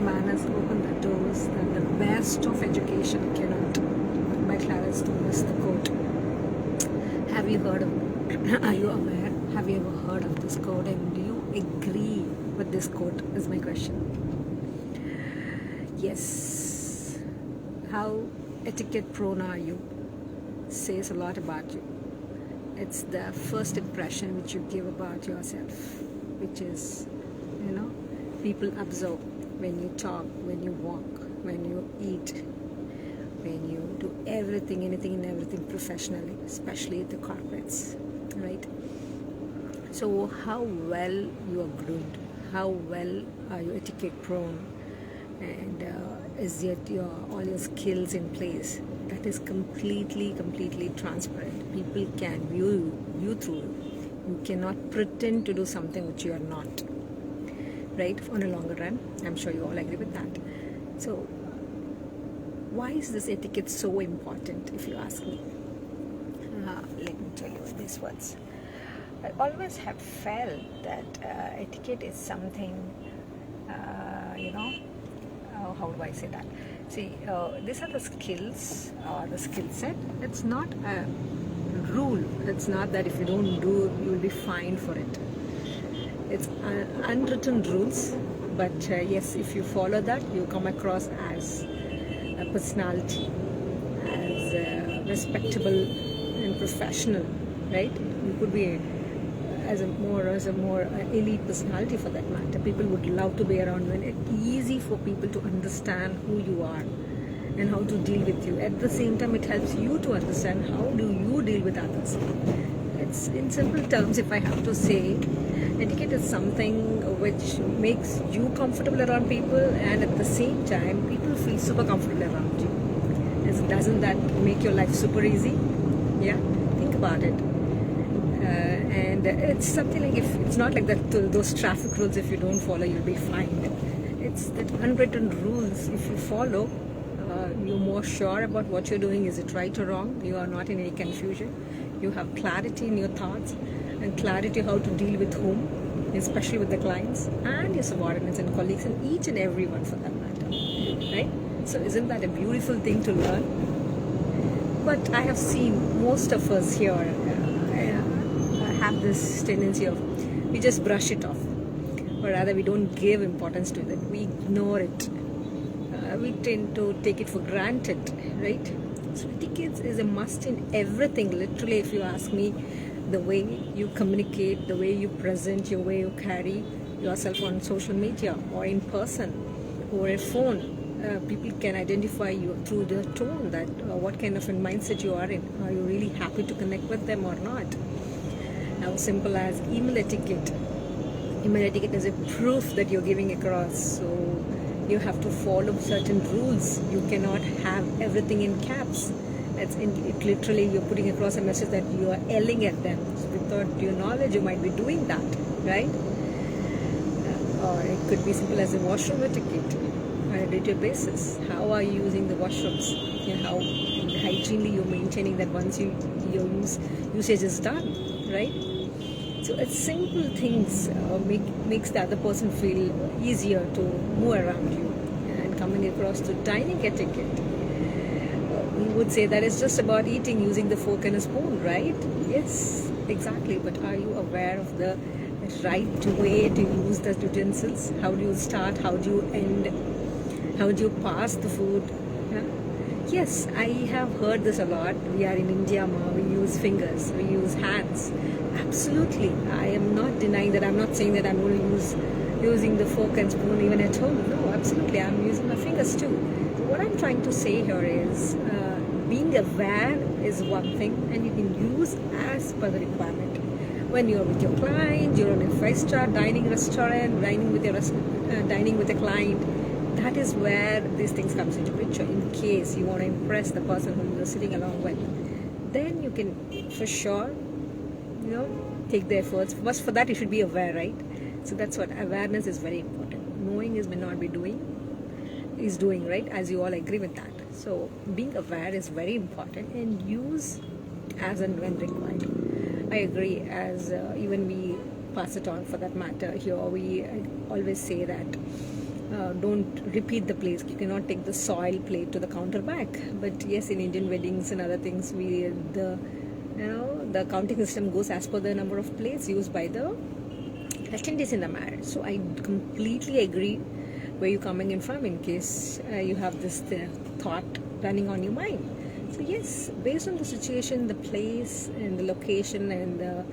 manners open the doors that the best of education cannot. By Clarence Thomas, the quote. Have you heard of are you aware? Have you ever heard of this quote, and do you agree with this quote is my question. Yes. How etiquette prone are you says a lot about you. It's the first impression which you give about yourself, which is, people observe when you talk, when you walk, when you eat, when you do anything and everything professionally, especially the corporates, right? So how well you are groomed, how well are you etiquette prone, and is yet all your skills in place? That is completely transparent. People can view you through it. You cannot pretend to do something which you are not, right? On a longer run, I'm sure you all agree with that. So why is this etiquette so important, if you ask me? Let me tell you these words. I always have felt that etiquette is something, how do I say that? See, these are the skills, the skill set. It's not a rule. It's not that if you don't do, you'll be fined for it. It's unwritten rules, but yes, if you follow that, you come across as a personality, as respectable and professional, right? You could be as a more elite personality for that matter. People would love to be around you, and it's easy for people to understand who you are and how to deal with you. At the same time, it helps you to understand how do you deal with others. It's in simple terms, if I have to say, etiquette is something which makes you comfortable around people, and at the same time, people feel super comfortable around you. Doesn't that make your life super easy? Yeah, think about it. And it's something like, if it's not like that, those traffic rules, if you don't follow, you'll be fined. It's that unwritten rules. If you follow, you're more sure about what you're doing. Is it right or wrong? You are not in any confusion. You have clarity in your thoughts and clarity how to deal with whom, especially with the clients and your subordinates and colleagues and each and every one for that matter, right? So isn't that a beautiful thing to learn? But I have seen most of us here have this tendency of, we just brush it off, or rather we don't give importance to it, we ignore it, we tend to take it for granted, right? So etiquette is a must in everything, literally. If you ask me, the way you communicate, the way you present, your way you carry yourself on social media or in person or a phone, people can identify you through the tone, that what kind of a mindset you are in. Are you really happy to connect with them or not? Now, simple as email etiquette. Email etiquette is a proof that you're giving across. So you have to follow certain rules. You cannot have everything in caps. It literally, you're putting across a message that you are yelling at them. So without your knowledge, you might be doing that, right? Or it could be simple as a washroom etiquette on a day-to-day basis. How are you using the washrooms? How hygienely you're maintaining that once your usage is done, right? So it's simple things makes the other person feel easier to move around you. And coming across to dining etiquette, we would say that it's just about eating using the fork and a spoon, right? Yes, exactly. But are you aware of the right way to use the utensils? How do you start? How do you end? How do you pass the food? Yes, I have heard this a lot. We are in India, we use fingers, we use hands. Absolutely. I am not denying that. I'm not saying that I'm going to using the fork and spoon even at home. No, absolutely. I'm using my fingers too. So what I'm trying to say here is being aware is one thing, and you can use as per the requirement. When you're with your client, you're in a 5-star dining restaurant, dining with a client, that is where these things comes into picture. In case you want to impress the person who you're sitting along with, then you can for sure, take the efforts. First, for that you should be aware, right? So that's what awareness is very important. Knowing is may not be doing, is doing, right? As you all agree with that. So being aware is very important, and use as and when required. I agree. As even we pass it on for that matter. Here we always say that don't repeat the plates. You cannot take the soil plate to the counter back. But yes, in Indian weddings and other things, the counting system goes as per the number of plates used by the attendees in the marriage. So I completely agree where you're coming in from, in case you have this thought running on your mind. So yes, based on the situation, the place and the location and the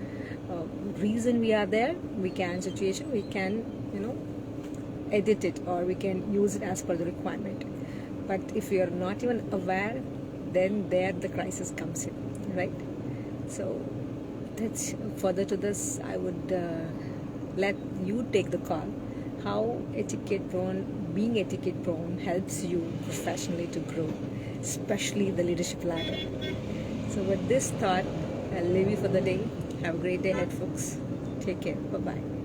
reason we are there, we can edit it, or we can use it as per the requirement. But if you are not even aware, then there the crisis comes in, right? So that's further to this, I would let you take the call. How being etiquette prone helps you professionally to grow, especially the leadership ladder. So with this thought, I'll leave you for the day. Have a great day ahead, folks. Take care. Bye-bye.